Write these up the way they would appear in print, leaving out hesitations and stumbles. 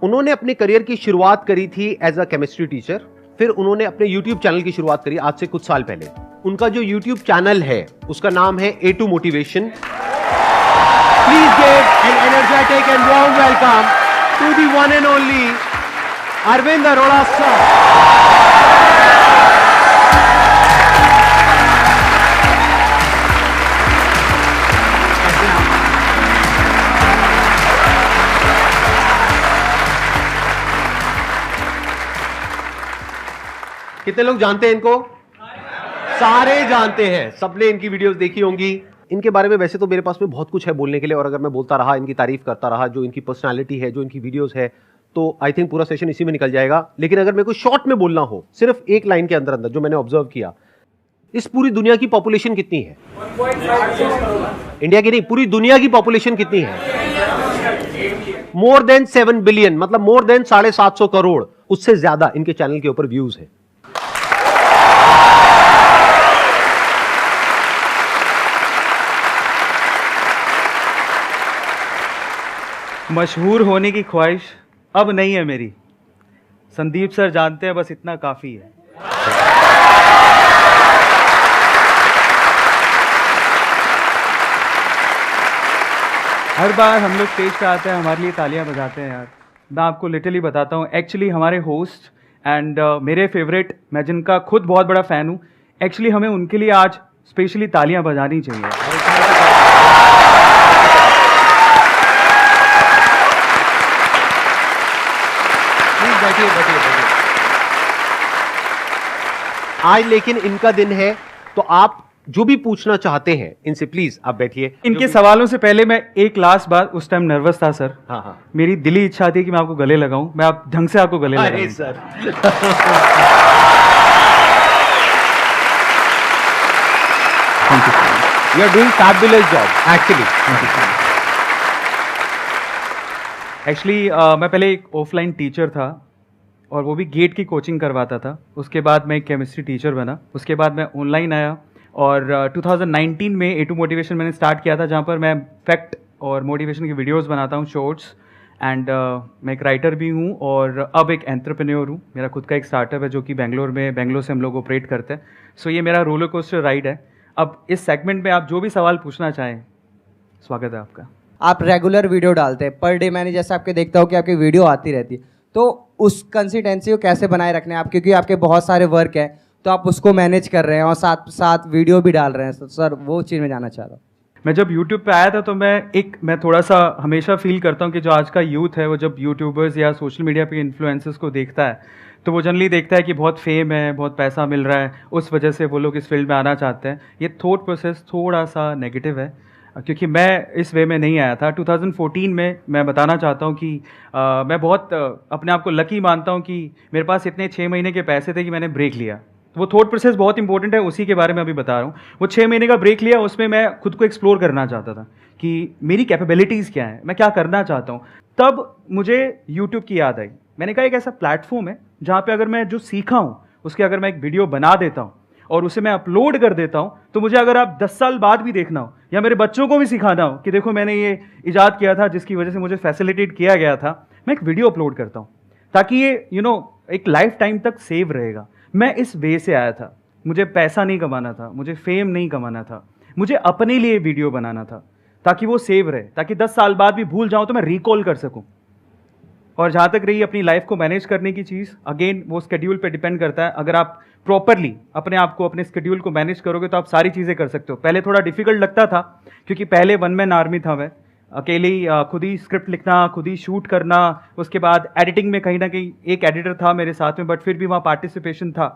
उन्होंने अपने करियर की शुरुआत करी थी एज अ केमिस्ट्री टीचर, फिर उन्होंने अपने यूट्यूब चैनल की शुरुआत करी आज से कुछ साल पहले। उनका जो यूट्यूब चैनल है उसका नाम है A2 motivation. Please give an energetic and warm welcome to the one and only Arvind Arora sir. कितने लोग जानते हैं इनको? सारे जानते हैं, सबने इनकी वीडियोस देखी होंगी। इनके बारे में वैसे तो मेरे पास में बहुत कुछ है बोलने के लिए, और अगर मैं बोलता रहा, इनकी तारीफ करता रहा, जो इनकी पर्सनालिटी है, जो इनकी वीडियोस है, तो आई थिंक पूरा सेशन इसी में निकल जाएगा। लेकिन अगर मेरे को शॉर्ट में बोलना हो, सिर्फ एक लाइन के अंदर अंदर जो मैंने ऑब्जर्व किया, इस पूरी दुनिया की पॉपुलेशन कितनी है? 1.5 इंडिया की नहीं, पूरी दुनिया की पॉपुलेशन कितनी है? मोर देन 7 बिलियन, मतलब मोर देन 750 करोड़, उससे ज्यादा इनके चैनल के ऊपर व्यूज है। मशहूर होने की ख्वाहिश अब नहीं है मेरी, संदीप सर जानते हैं, बस इतना काफी है। हर बार हम लोग स्टेज पे आते हैं, हमारे लिए तालियां बजाते हैं यार। मैं आपको लिटरली बताता हूँ, एक्चुअली हमारे होस्ट एंड मेरे फेवरेट, मैं जिनका खुद बहुत बड़ा फ़ैन हूँ, एक्चुअली हमें उनके लिए आज स्पेशली तालियां बजानी चाहिए। बैठिए बैठिए बैठिए। आज लेकिन इनका दिन है, तो आप जो भी पूछना चाहते हैं इनसे प्लीज आप बैठिए। इनके सवालों से पहले मैं एक लास्ट बात, उस टाइम नर्वस था सर। हाँ। मेरी दिली इच्छा थी कि मैं आपको गले लगाऊं, मैं आप ढंग से आपको गले लगाऊं। Sir thank you. You are doing fabulous job actually. Actually मैं पहले एक ऑफलाइन टीचर था, और वो भी गेट की कोचिंग करवाता था। उसके बाद मैं एक केमिस्ट्री टीचर बना, उसके बाद मैं ऑनलाइन आया, और 2019 में A2 मोटिवेशन मैंने स्टार्ट किया था, जहाँ पर मैं फैक्ट और मोटिवेशन की वीडियोस बनाता हूँ, शॉर्ट्स, एंड मैं एक राइटर भी हूँ, और अब एक एंटरप्रेन्योर हूँ। मेरा खुद का एक स्टार्टअप है जो कि बेंगलोर से हम लोग ऑपरेट करते हैं। सो ये मेरा रोलर कोस्टर राइड है। अब इस सेगमेंट में आप जो भी सवाल पूछना चाहें, स्वागत है आपका। आप रेगुलर वीडियो डालते हैं पर डे, मैंने जैसे आपके देखता हूँ कि आपकी वीडियो आती रहती है, तो उस कंसिस्टेंसी को कैसे बनाए रखने हैं आप? क्योंकि आपके बहुत सारे वर्क है, तो आप उसको मैनेज कर रहे हैं और साथ साथ वीडियो भी डाल रहे हैं। तो सर वो चीज़ में जानना चाह रहा हूँ। मैं जब YouTube पे आया था तो मैं थोड़ा सा हमेशा फील करता हूँ कि जो आज का यूथ है, वो जब यूट्यूबर्स या सोशल मीडिया पे इन्फ्लुएंसर्स को देखता है, तो वो जनरली देखता है कि बहुत फेम है, बहुत पैसा मिल रहा है, उस वजह से वो लोग इस फील्ड में आना चाहते हैं। ये थॉट प्रोसेस थोड़ा सा नेगेटिव है, क्योंकि मैं इस वे में नहीं आया था। 2014 में मैं बताना चाहता हूँ कि मैं बहुत अपने आप को लकी मानता हूँ कि मेरे पास इतने 6 महीने के पैसे थे कि मैंने ब्रेक लिया। तो वो थॉट प्रोसेस बहुत इंपॉर्टेंट है, उसी के बारे में अभी बता रहा हूँ। वो 6 महीने का ब्रेक लिया, उसमें मैं खुद को एक्सप्लोर करना चाहता था कि मेरी कैपेबिलिटीज़ क्या है, मैं क्या करना चाहता हूँ। तब मुझे यूट्यूब की याद आई। मैंने कहा एक ऐसा प्लेटफॉर्म है जहाँ पे अगर मैं जो सीखा हूँ उसके अगर मैं एक वीडियो बना देता हूँ और उसे मैं अपलोड कर देता हूँ, तो मुझे अगर आप 10 साल बाद भी देखना हो या मेरे बच्चों को भी सिखाना हो कि देखो मैंने ये इजाद किया था जिसकी वजह से मुझे फैसिलिटेट किया गया था, मैं एक वीडियो अपलोड करता हूँ ताकि ये एक लाइफ टाइम तक सेव रहेगा। मैं इस वे से आया था। मुझे पैसा नहीं कमाना था, मुझे फेम नहीं कमाना था, मुझे अपने लिए वीडियो बनाना था ताकि वो सेव रहे, ताकि 10 साल बाद भी भूल जाऊँ तो मैं रिकॉल कर सकूँ। और जहाँ तक रही अपनी लाइफ को मैनेज करने की चीज़, अगेन वो स्केड्यूल पे डिपेंड करता है। अगर आप प्रॉपरली अपने आप को, अपने स्केड्यूल को मैनेज करोगे तो आप सारी चीज़ें कर सकते हो। पहले थोड़ा डिफिकल्ट लगता था क्योंकि पहले 1 मैन आर्मी था मैं, अकेले ही खुद ही स्क्रिप्ट लिखना, खुद ही शूट करना, उसके बाद एडिटिंग में कहीं ना कहीं एक एडिटर था मेरे साथ में, बट फिर भी वहाँ पार्टिसिपेशन था।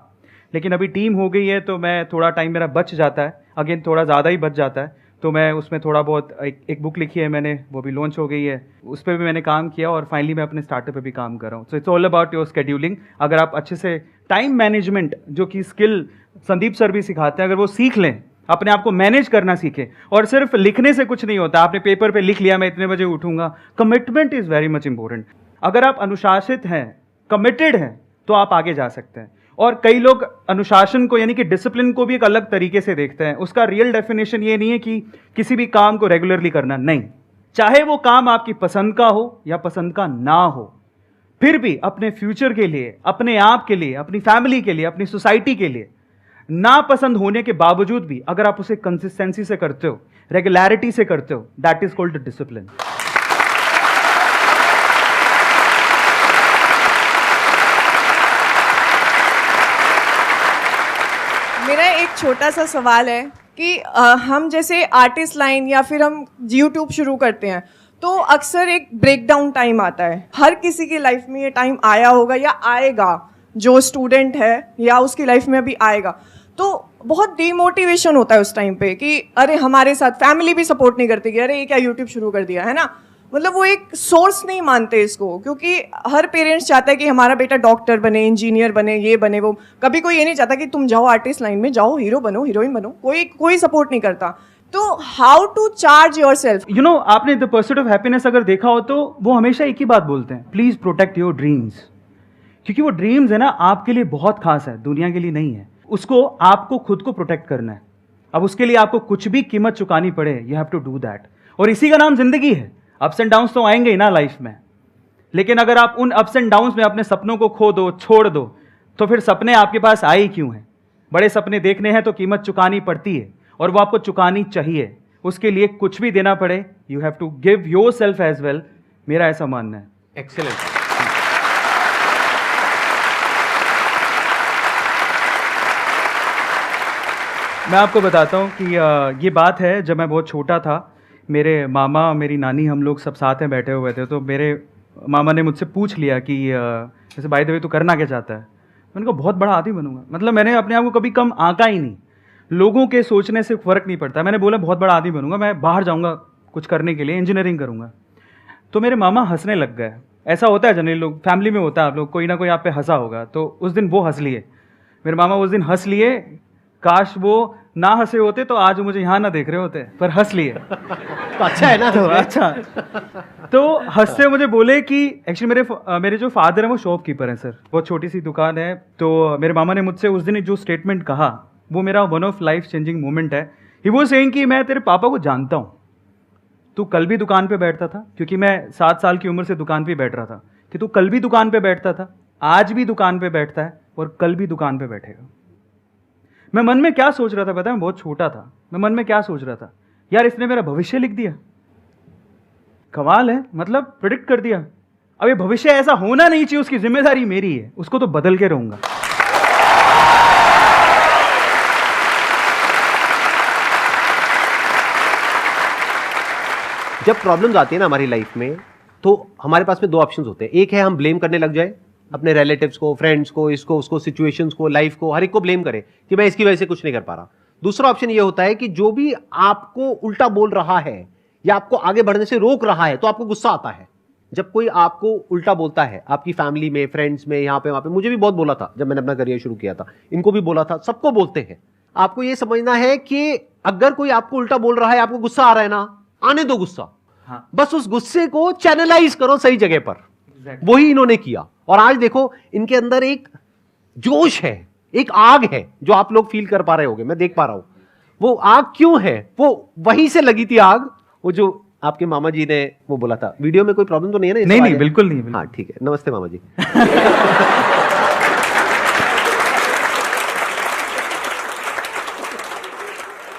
लेकिन अभी टीम हो गई है तो मैं थोड़ा टाइम मेरा बच जाता है, अगेन थोड़ा ज़्यादा ही बच जाता है, तो मैं उसमें थोड़ा बहुत एक बुक लिखी है मैंने, वो भी लॉन्च हो गई है, उस पर भी मैंने काम किया और फाइनली मैं अपने स्टार्टअप पे भी काम कर रहा हूँ। So it's all about your scheduling. अगर आप अच्छे से टाइम मैनेजमेंट, जो कि स्किल संदीप सर भी सिखाते हैं, अगर वो सीख लें, अपने आप को मैनेज करना सीखें, और सिर्फ लिखने से कुछ नहीं होता। आपने पेपर पे लिख लिया मैं इतने बजे उठूंगा, commitment is very much important. अगर आप अनुशासित हैं, कमिटेड हैं, तो आप आगे जा सकते हैं। और कई लोग अनुशासन को यानी कि डिसिप्लिन को भी एक अलग तरीके से देखते हैं। उसका रियल डेफिनेशन ये नहीं है कि किसी भी काम को रेगुलरली करना, नहीं, चाहे वो काम आपकी पसंद का हो या पसंद का ना हो, फिर भी अपने फ्यूचर के लिए, अपने आप के लिए, अपनी फैमिली के लिए, अपनी सोसाइटी के लिए नापसंद होने के बावजूद भी अगर आप उसे कंसिस्टेंसी से करते हो, रेगुलरिटी से करते हो, दैट इज कॉल्ड डिसिप्लिन। मेरा एक छोटा सा सवाल है कि हम जैसे आर्टिस्ट लाइन या फिर हम यूट्यूब शुरू करते हैं तो अक्सर एक ब्रेकडाउन टाइम आता है। हर किसी की लाइफ में ये टाइम आया होगा या आएगा, जो स्टूडेंट है या उसकी लाइफ में अभी आएगा, तो बहुत डिमोटिवेशन होता है उस टाइम पे कि अरे हमारे साथ फैमिली भी सपोर्ट नहीं करती कि अरे ये क्या यूट्यूब शुरू कर दिया है ना। मतलब वो एक सोर्स नहीं मानते इसको, क्योंकि हर पेरेंट्स चाहता है कि हमारा बेटा डॉक्टर बने, इंजीनियर बने, ये बने वो। कभी कोई ये नहीं चाहता कि तुम जाओ आर्टिस्ट लाइन में, जाओ हीरो बनो, हीरोइन बनो। कोई सपोर्ट नहीं करता। तो how to charge yourself? You know, आपने द परस्यूट ऑफ हैप्पीनेस अगर देखा हो तो वो हमेशा एक ही बात बोलते हैं, प्लीज प्रोटेक्ट योर ड्रीम्स। क्योंकि वो ड्रीम्स है ना, आपके लिए बहुत खास है, दुनिया के लिए नहीं है। उसको आपको खुद को प्रोटेक्ट करना है। अब उसके लिए आपको कुछ भी कीमत चुकानी पड़े, you have to do that. और इसी का नाम जिंदगी है। अप्स एंड डाउन्स तो आएंगे ही ना लाइफ में, लेकिन अगर आप उन अप्स एंड डाउन्स में अपने सपनों को खो दो, छोड़ दो, तो फिर सपने आपके पास आए ही क्यों हैं? बड़े सपने देखने हैं तो कीमत चुकानी पड़ती है, और वो आपको चुकानी चाहिए। उसके लिए कुछ भी देना पड़े, you have to give yourself as well. मेरा ऐसा मानना है। एक्सेलेंट। मैं आपको बताता हूँ कि ये बात है, जब मैं बहुत छोटा था, मेरे मामा, मेरी नानी, हम लोग सब साथ में बैठे हुए थे। तो मेरे मामा ने मुझसे पूछ लिया कि जैसे बाय द वे तू करना क्या चाहता है। मैंने कहा बहुत बड़ा आदमी बनूंगा। मतलब मैंने अपने आप को कभी कम आंका ही नहीं, लोगों के सोचने से फर्क नहीं पड़ता। मैंने बोला बहुत बड़ा आदमी बनूंगा, मैं बाहर जाऊंगा कुछ करने के लिए, इंजीनियरिंग करूंगा। तो मेरे मामा हंसने लग गए। ऐसा होता है जनरली, लोग फैमिली में होता है, आप लोग कोई ना कोई आप पे हंसा होगा। तो उस दिन वो हंस लिए, मेरे मामा उस दिन हंस लिए। काश वो ना हंसे होते तो आज मुझे यहाँ ना देख रहे होते, पर हंस लिए। तो अच्छा है ना। तो अच्छा, तो हंसते मुझे बोले कि एक्चुअली मेरे जो फादर है वो शॉपकीपर हैं सर, बहुत छोटी सी दुकान है। तो मेरे मामा ने मुझसे उस दिन जो स्टेटमेंट कहा, वो मेरा one of life changing moment है। ही वो सेइंग कि मैं तेरे पापा को जानता हूँ, तू कल भी दुकान पे बैठता था, क्योंकि मैं 7 साल की उम्र से दुकान पे बैठ रहा था, कि तू कल भी दुकान पे बैठता था, आज भी दुकान पे बैठता है और कल भी दुकान पे बैठेगा। मैं मन में क्या सोच रहा था पता है? मैं बहुत छोटा था। मैं मन में क्या सोच रहा था, यार इसने मेरा भविष्य लिख दिया। कमाल है, मतलब प्रेडिक्ट कर दिया। अब ये भविष्य ऐसा होना नहीं चाहिए, उसकी जिम्मेदारी मेरी है, उसको तो बदल के रहूंगा। जब प्रॉब्लम्स आती है ना हमारी लाइफ में, तो हमारे पास में 2 ऑप्शंस होते हैं। एक है हम ब्लेम करने लग जाए अपने रिलेटिव्स को, फ्रेंड्स को, इसको उसको, सिचुएशंस को, लाइफ को, हर एक को ब्लेम करें कि मैं इसकी वजह से कुछ नहीं कर पा रहा। दूसरा ऑप्शन ये होता है कि जो भी आपको उल्टा बोल रहा है या आपको आगे बढ़ने से रोक रहा है, तो आपको गुस्सा आता है। जब कोई आपको उल्टा बोलता है, आपकी फैमिली में, फ्रेंड्स में, यहाँ पे वहां पे, मुझे भी बहुत बोला था जब मैंने अपना करियर शुरू किया था, इनको भी बोला था, सबको बोलते हैं। आपको ये समझना है कि अगर कोई आपको उल्टा बोल रहा है, आपको गुस्सा आ रहा है ना, आने दो गुस्सा। हाँ। बस उस गुस्से को चैनलाइज करो सही जगह पर। वही इन्होंने किया, और आज देखो इनके अंदर एक जोश है, एक आग है जो आप लोग फील कर पा रहे होगे, मैं देख पा रहा हूं। वो आग क्यों है? वो वहीं से लगी थी आग, वो जो आपके मामा जी ने वो बोला था। वीडियो में कोई प्रॉब्लम तो नहीं है ना? नहीं, बिल्कुल नहीं, बिल्कुल। हाँ ठीक है, नमस्ते मामा जी।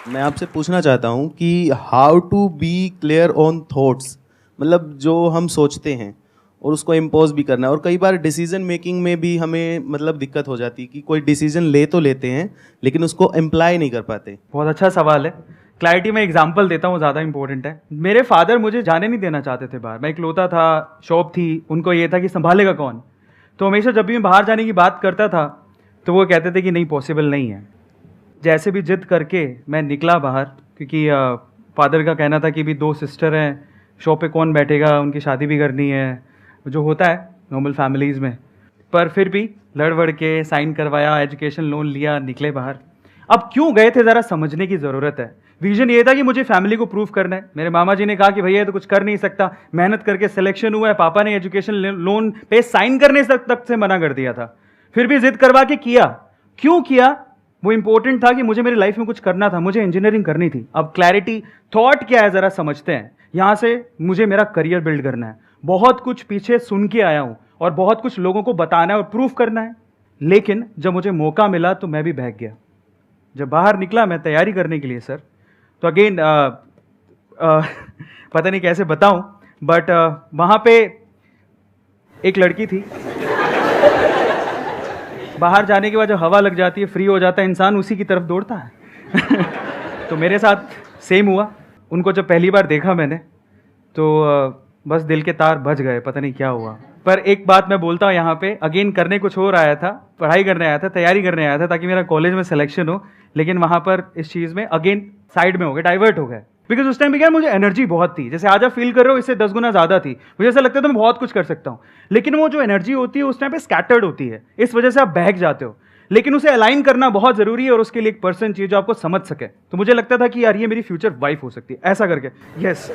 मैं आपसे पूछना चाहता हूँ कि how to be clear on thoughts, मतलब जो हम सोचते हैं और उसको इम्पोज भी करना है। और कई बार डिसीजन मेकिंग में भी हमें मतलब दिक्कत हो जाती है कि कोई डिसीजन ले तो लेते हैं लेकिन उसको अप्लाई नहीं कर पाते। बहुत अच्छा सवाल है। क्लैरिटी में एग्जांपल देता हूँ, ज़्यादा इंपॉर्टेंट है। मेरे फादर मुझे जाने नहीं देना चाहते थे बाहर। मैं इकलौता था, शॉप थी, उनको ये था कि संभालेगा कौन। तो हमेशा जब भी मैं बाहर जाने की बात करता था तो वो कहते थे कि नहीं, पॉसिबल नहीं है। जैसे भी जिद करके मैं निकला बाहर, क्योंकि फादर का कहना था कि भी 2 सिस्टर हैं, शॉप पे कौन बैठेगा, उनकी शादी भी करनी है, जो होता है नॉर्मल फैमिलीज़ में। पर फिर भी लड़ वड़ के साइन करवाया, एजुकेशन लोन लिया, निकले बाहर। अब क्यों गए थे ज़रा समझने की ज़रूरत है। विजन ये था कि मुझे फैमिली को प्रूफ करना है। मेरे मामा जी ने कहा कि भैया तो कुछ कर नहीं सकता, मेहनत करके सिलेक्शन हुआ है। पापा ने एजुकेशन लोन पे साइन करने तक से मना कर दिया था, फिर भी जिद करवा के किया। क्यों किया? वो इंपॉर्टेंट था कि मुझे मेरी लाइफ में कुछ करना था, मुझे इंजीनियरिंग करनी थी। अब क्लैरिटी थॉट क्या है ज़रा समझते हैं। यहाँ से मुझे मेरा करियर बिल्ड करना है, बहुत कुछ पीछे सुन के आया हूँ और बहुत कुछ लोगों को बताना है और प्रूफ करना है, लेकिन जब मुझे मौका मिला तो मैं भी बहक गया। जब बाहर निकला मैं तैयारी करने के लिए सर, तो अगेन पता नहीं कैसे बताऊं, बट वहाँ पे एक लड़की थी। बाहर जाने के बाद जब हवा लग जाती है, फ्री हो जाता है इंसान, उसी की तरफ दौड़ता है। तो मेरे साथ सेम हुआ। उनको जब पहली बार देखा मैंने तो बस दिल के तार बज गए, पता नहीं क्या हुआ। पर एक बात मैं बोलता हूँ यहाँ पे, अगेन करने कुछ और आया था, पढ़ाई करने आया था, तैयारी करने आया था ताकि मेरा कॉलेज में सिलेक्शन हो, लेकिन वहाँ पर इस चीज़ में अगेन साइड में हो गए, डाइवर्ट हो गए। बिकॉज उस टाइम पे क्या मुझे एनर्जी बहुत थी, जैसे आज आप फील कर रहे हो इससे 10 गुना ज़्यादा थी। मुझे ऐसा लगता था मैं बहुत कुछ कर सकता हूँ, लेकिन वो जो एनर्जी होती है उस टाइम पे स्कैटर्ड होती है, इस वजह से आप बहक जाते हो। लेकिन उसे अलाइन करना बहुत ज़रूरी है और उसके लिए एक पर्सन चाहिए जो आपको समझ सके। तो मुझे लगता था कि यार ये मेरी फ्यूचर वाइफ हो सकती है, ऐसा करके। यस।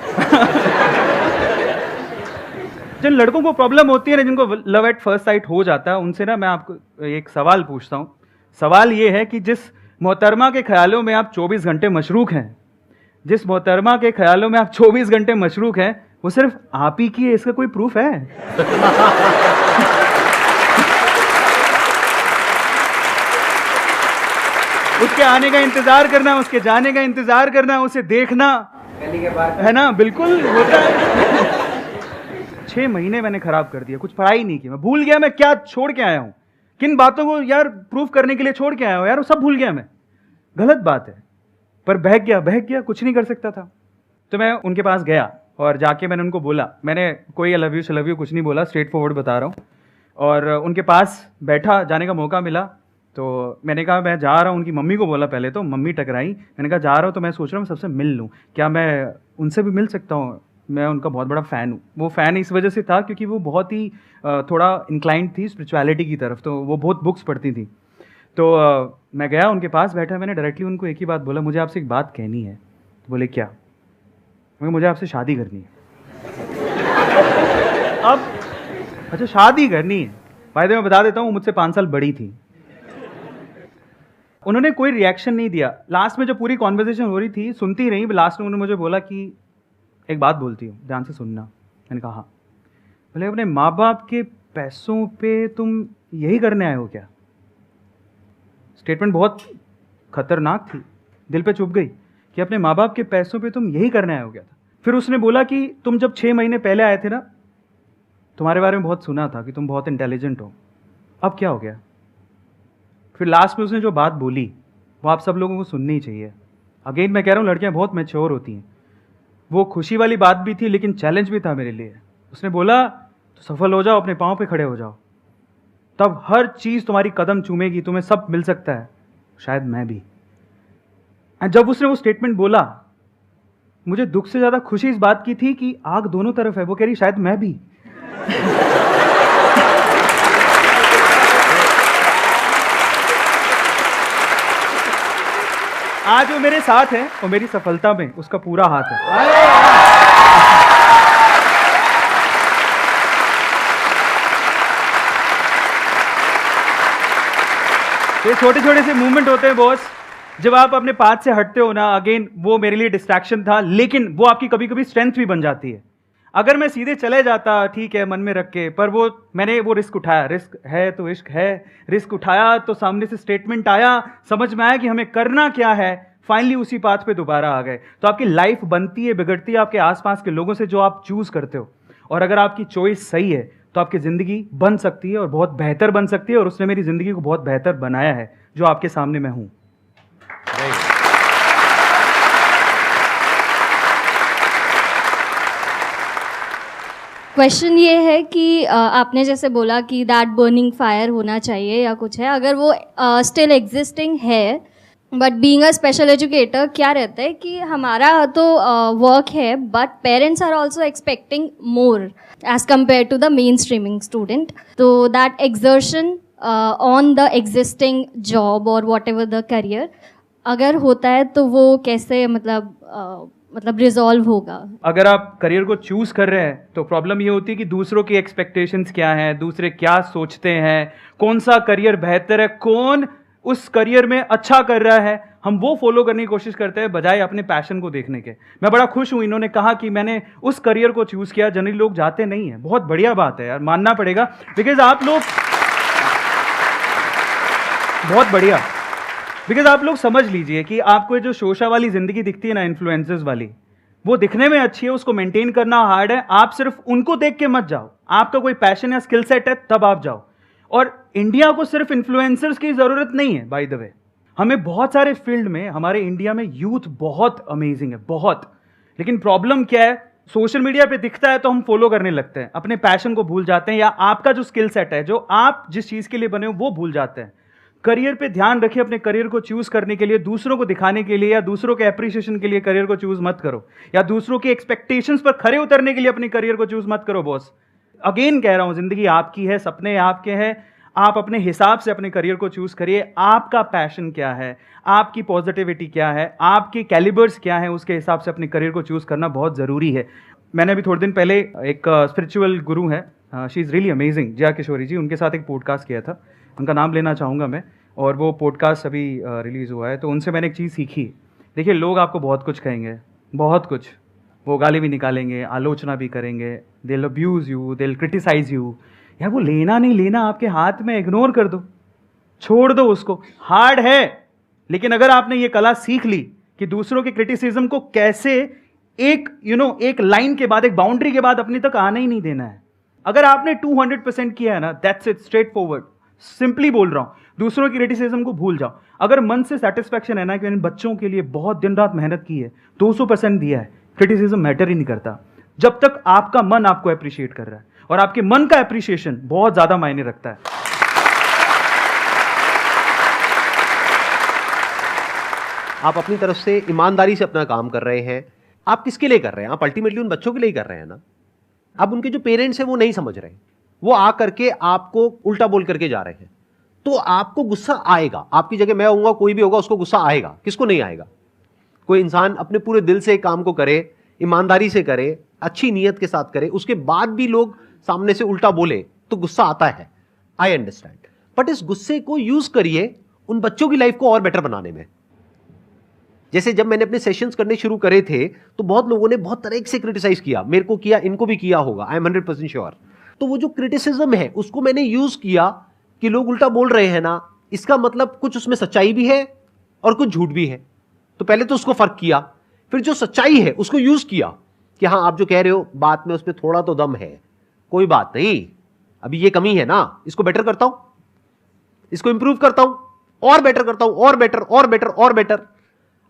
जिन लड़कों को प्रॉब्लम होती है ना, जिनको लव एट फर्स्ट साइट हो जाता है, उनसे ना मैं आपको एक सवाल पूछता हूँ। सवाल ये है कि जिस मोहतरमा के ख्यालों में आप 24 घंटे मशरूक हैं, जिस मोहतरमा के ख्यालों में आप 24 घंटे मशरूक हैं, वो सिर्फ आप ही की है, इसका कोई प्रूफ है? उसके आने का इंतजार करना, उसके जाने का इंतजार करना, उसे देखना, है ना? बिल्कुल होता है। 6 महीने मैंने खराब कर दिया, कुछ पढ़ाई नहीं की, मैं भूल गया मैं क्या छोड़ के आया हूं, किन बातों को यार प्रूफ करने के लिए छोड़ के आया हूं यार, वो सब भूल गया मैं। गलत बात है, पर बहक गया, कुछ नहीं कर सकता था। तो मैं उनके पास गया और जाके मैंने उनको बोला, मैंने कोई आई लव यू कुछ नहीं बोला, स्ट्रेट फॉरवर्ड बता रहा हूँ। और उनके पास बैठा, जाने का मौका मिला तो मैंने कहा मैं जा रहा हूँ। उनकी मम्मी को बोला पहले, तो मम्मी टकराई। मैंने कहा जा रहा हूँ तो मैं सोच रहा हूँ सबसे मिल लूँ, क्या मैं उनसे भी मिल सकता हूँ? मैं उनका बहुत बड़ा फ़ैन हूँ। वो फ़ैन इस वजह से था क्योंकि वो बहुत ही थोड़ा इंक्लाइंड थी स्पिरिचुअलिटी की तरफ, तो वो बहुत बुक्स पढ़ती थी। तो मैं गया उनके पास बैठा, मैंने डायरेक्टली उनको एक ही बात बोला, मुझे आपसे एक बात कहनी है। तो बोले क्या? मुझे आपसे शादी करनी है। अब अच्छा शादी करनी है, भाई मैं बता देता हूँ, मुझसे 5 साल बड़ी थी। उन्होंने कोई रिएक्शन नहीं दिया। लास्ट में जब पूरी कॉन्वर्सेशन हो रही थी, सुनती रही, लास्ट में उन्होंने मुझे बोला कि एक बात बोलती हूँ, ध्यान से सुनना। मैंने कहा हाँ। बोले अपने माँ बाप के पैसों पे तुम यही करने आए हो क्या? स्टेटमेंट बहुत खतरनाक थी, दिल पे चुभ गई कि अपने माँ बाप के पैसों पे तुम यही करने आए हो क्या था। फिर उसने बोला कि तुम जब 6 महीने पहले आए थे ना, तुम्हारे बारे में बहुत सुना था कि तुम बहुत इंटेलिजेंट हो, अब क्या हो गया? फिर लास्ट में उसने जो बात बोली वो आप सब लोगों को सुननी ही चाहिए। अगेन मैं कह रहा हूँ, लड़कियाँ बहुत मैच्योर होती हैं। वो खुशी वाली बात भी थी लेकिन चैलेंज भी था मेरे लिए। उसने बोला तो सफल हो जाओ, अपने पाँव पे खड़े हो जाओ, तब हर चीज़ तुम्हारी कदम चूमेगी, तुम्हें सब मिल सकता है, शायद मैं भी। जब उसने वो स्टेटमेंट बोला, मुझे दुख से ज़्यादा खुशी इस बात की थी कि आग दोनों तरफ है। वो कह रही शायद मैं भी। आज वो मेरे साथ है और मेरी सफलता में उसका पूरा हाथ है। ये छोटे छोटे से मूवमेंट होते हैं बॉस, जब आप अपने पाथ से हटते हो ना, अगेन वो मेरे लिए डिस्ट्रैक्शन था, लेकिन वो आपकी कभी कभी स्ट्रेंथ भी बन जाती है। अगर मैं सीधे चले जाता, ठीक है, मन में रख के, पर वो मैंने वो रिस्क उठाया। रिस्क है तो इश्क है। रिस्क उठाया तो सामने से स्टेटमेंट आया, समझ में आया कि हमें करना क्या है, फाइनली उसी पाथ पे दोबारा आ गए। तो आपकी लाइफ बनती है, बिगड़ती है आपके आसपास के लोगों से जो आप चूज करते हो। और अगर आपकी चॉइस सही है तो आपकी ज़िंदगी बन सकती है और बहुत बेहतर बन सकती है। और उसने मेरी ज़िंदगी को बहुत बेहतर बनाया है, जो आपके सामने मैं हूँ। क्वेश्चन ये है कि आपने जैसे बोला कि दैट बर्निंग फायर होना चाहिए या कुछ है, अगर वो स्टिल एग्जिस्टिंग है, but being a special educator क्या रहता है कि हमारा तो वर्क है, but parents are also expecting more as compare to the main streaming student. तो that exertion on the existing job और वॉट एवर द करियर अगर होता है तो वो कैसे मतलब रिजॉल्व होगा? अगर आप करियर को चूज कर रहे हैं तो प्रॉब्लम ये होती है कि दूसरों की एक्सपेक्टेशंस क्या हैं, दूसरे क्या सोचते हैं, कौन सा करियर बेहतर है, कौन उस करियर में अच्छा कर रहा है, हम वो फॉलो करने की कोशिश करते हैं बजाय अपने पैशन को देखने के। मैं बड़ा खुश हूं इन्होंने कहा कि मैंने उस करियर को चूज किया, जनरली लोग जाते नहीं है। बहुत बढ़िया बात है यार, मानना पड़ेगा, बिकॉज आप लोग बहुत बढ़िया, बिकॉज आप लोग समझ लीजिए कि आपको जो शोशा वाली जिंदगी दिखती है ना, इन्फ्लुएंसर्स वाली, वो दिखने में अच्छी है, उसको मेंटेन करना हार्ड है। आप सिर्फ उनको देख के मत जाओ, आपका कोई पैशन या स्किल सेट है तब आप जाओ। और इंडिया को सिर्फ इन्फ्लुएंसर्स की जरूरत नहीं है, बाय द वे। हमें बहुत सारे फील्ड में, हमारे इंडिया में यूथ बहुत अमेजिंग है, बहुत। लेकिन प्रॉब्लम क्या है, सोशल मीडिया पे दिखता है तो हम फॉलो करने लगते हैं, अपने पैशन को भूल जाते हैं, या आपका जो स्किल सेट है, जो आप जिस चीज के लिए बने हो, वो भूल जाते हैं। करियर पे ध्यान रखिए, अपने करियर को चूज करने के लिए, दूसरों को दिखाने के लिए या दूसरों के एप्रिसिएशन के लिए करियर को चूज मत करो, या दूसरों के एक्सपेक्टेशंस पर खरे उतरने के लिए अपने करियर को चूज मत करो बॉस। अगेन कह रहा हूं, जिंदगी आपकी है, सपने आपके हैं, आप अपने हिसाब से अपने करियर को चूज करिए। आपका पैशन क्या है, आपकी पॉजिटिविटी क्या है, आपके कैलिबर्स क्या है, उसके हिसाब से अपने करियर को चूज करना बहुत जरूरी है। मैंने अभी थोड़े दिन पहले एक स्पिरिचुअल गुरु है, she is really amazing, Jaya Kishori ji, उनके साथ एक पॉडकास्ट किया था, उनका नाम लेना चाहूँगा मैं, और वो पॉडकास्ट अभी रिलीज़ हुआ है। तो उनसे मैंने एक चीज़ सीखी। देखिए, लोग आपको बहुत कुछ कहेंगे, बहुत कुछ, वो गाली भी निकालेंगे, आलोचना भी करेंगे, they will abuse you, they will criticise you. यार वो लेना नहीं लेना आपके हाथ में, इग्नोर कर दो, छोड़ दो उसको। हार्ड है, लेकिन अगर आपने ये कला सीख ली कि दूसरों के क्रिटिसिज्म को कैसे एक एक लाइन के बाद, एक बाउंड्री के बाद अपने तक आने ही नहीं देना है। अगर आपने 200% किया है ना, that's it, straight forward, simply बोल रहा हूं, दूसरों की क्रिटिसिज्म को भूल जाओ। अगर मन से सेटिस्फैक्शन है ना कि मैंने बच्चों के लिए बहुत दिन रात मेहनत की है, 200% दिया है, क्रिटिसिज्म मैटर ही नहीं करता, जब तक आपका मन आपको अप्रिशिएट कर रहा है। और आपके मन का अप्रिशिएशन बहुत ज्यादा मायने रखता है। आप अपनी तरफ से ईमानदारी से अपना काम कर रहे हैं। आप किसके लिए कर रहे हैं? आप अल्टीमेटली उन बच्चों के लिए कर रहे हैं ना। अब उनके जो पेरेंट्स हैं वो नहीं समझ रहे, वो आ करके आपको उल्टा बोल करके जा रहे हैं, तो आपको गुस्सा आएगा। आपकी जगह मैं होऊंगा, कोई भी होगा, उसको गुस्सा आएगा। किसको नहीं आएगा? कोई इंसान अपने पूरे दिल से एक काम को करे, ईमानदारी से करे, अच्छी नीयत के साथ करे, उसके बाद भी लोग सामने से उल्टा बोले तो गुस्सा आता है। आई अंडरस्टैंड, बट इस गुस्से को यूज करिए उन बच्चों की लाइफ को और बेटर बनाने में। जैसे जब मैंने अपने सेशंस करने शुरू करे थे तो बहुत लोगों ने बहुत तरह से क्रिटिसाइज किया, मेरे को किया, इनको भी किया होगा, आई एम 100% श्योर। तो वो जो क्रिटिसिज्म है उसको मैंने यूज किया कि लोग उल्टा बोल रहे हैं ना, इसका मतलब कुछ उसमें सच्चाई भी है और कुछ झूठ भी है। तो पहले तो उसको फर्क किया, फिर जो सच्चाई है उसको यूज किया कि हाँ, आप जो कह रहे हो बात में उसमें थोड़ा तो दम है, कोई बात नहीं, अभी ये कमी है ना, इसको बेटर करता हूं, इसको इंप्रूव करता हूं, और बेटर करता हूं, और बेटर और बेटर और बेटर।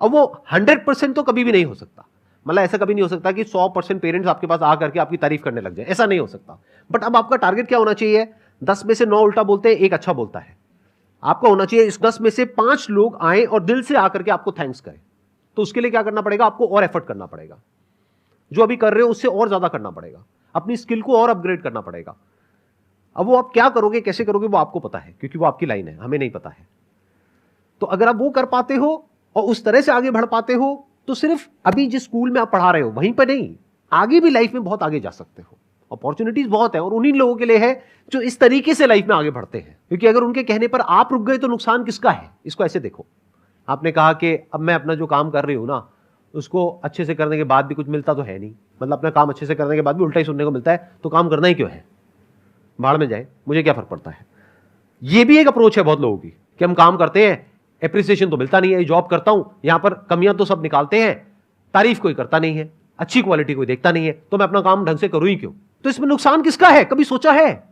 अब वो 100% तो कभी भी नहीं हो सकता, मतलब ऐसा कभी नहीं हो सकता कि 100% पेरेंट्स आपके पास आकर के आपकी तारीफ करने लग जाए, ऐसा नहीं हो सकता। बट अब आपका टारगेट क्या होना चाहिए? 10 में से 9 उल्टा बोलते हैं, एक अच्छा बोलता है। आपका होना चाहिए इस 10 में से 5 लोग आए और दिल से आकर के आपको थैंक्स करें। तो उसके लिए क्या करना पड़ेगा? आपको और एफर्ट करना पड़ेगा, जो अभी कर रहे हो उससे और ज्यादा करना पड़ेगा, अपनी स्किल को और अपग्रेड करना पड़ेगा। अब वो आप क्या करोगे, कैसे करोगे, वो आपको पता है, क्योंकि वो आपकी लाइन है, हमें नहीं पता है। तो अगर आप वो कर पाते हो और उस तरह से आगे बढ़ पाते हो, तो सिर्फ अभी जिस स्कूल में आप पढ़ा रहे हो वहीं पर नहीं, आगे भी लाइफ में बहुत आगे जा सकते हो। अपॉर्चुनिटीज बहुत है, और उन्हीं लोगों के लिए है जो इस तरीके से लाइफ में आगे बढ़ते हैं। क्योंकि अगर उनके कहने पर आप रुक गए तो नुकसान किसका है? इसको ऐसे देखो, आपने कहा कि अब मैं अपना जो काम कर रही हूं ना, उसको अच्छे से करने के बाद भी कुछ मिलता तो है नहीं, मतलब अपना काम अच्छे से करने के बाद भी उल्टा ही सुनने को मिलता है, तो काम करना ही क्यों है? भाड़ में जाए, मुझे क्या फर्क पड़ता है। ये भी एक अप्रोच है बहुत लोगों की कि हम काम करते हैं, एप्रिसिएशन तो मिलता नहीं है, जॉब करता हूं, यहां पर कमियां तो सब निकालते हैं, तारीफ कोई करता नहीं है, अच्छी क्वालिटी कोई देखता नहीं है, तो मैं अपना काम ढंग से करूं ही क्यों? तो इसमें नुकसान किसका है? कभी सोचा है?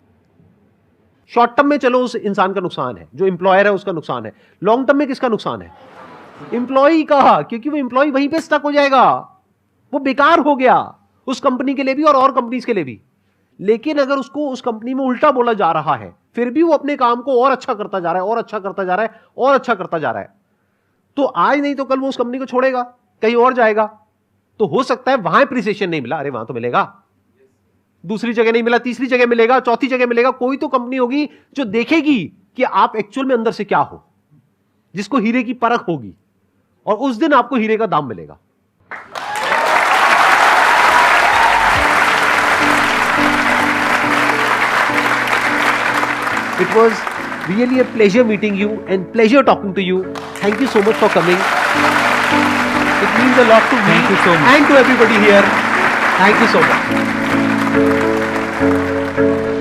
शॉर्ट टर्म में चलो उस इंसान का नुकसान है, जो एम्प्लॉयर है उसका नुकसान है। लॉन्ग टर्म में किसका नुकसान है? एम्प्लॉय का, क्योंकि वो एम्प्लॉय वहीं पे स्टक हो जाएगा, वो बेकार हो गया उस कंपनी के लिए भी और कंपनीज के लिए भी। लेकिन अगर उसको उस कंपनी में उल्टा बोला जा रहा है, फिर भी वो अपने काम को और अच्छा करता जा रहा है, और अच्छा करता जा रहा है, और अच्छा करता जा रहा है, तो आज नहीं तो कल वो उस कंपनी को छोड़ेगा, कहीं और जाएगा। तो हो सकता है वहां एप्रिसिएशन नहीं मिला, अरे वहां तो मिलेगा, दूसरी जगह नहीं मिला, तीसरी जगह मिलेगा, चौथी जगह मिलेगा। कोई तो कंपनी होगी जो देखेगी कि आप एक्चुअल में अंदर से क्या हो, जिसको हीरे की परख होगी, और उस दिन आपको हीरे का दाम मिलेगा। It was really a pleasure meeting you and pleasure talking to you. Thank you so much for coming. It means a lot to me Thank you so much. and to everybody here. Thank you so much.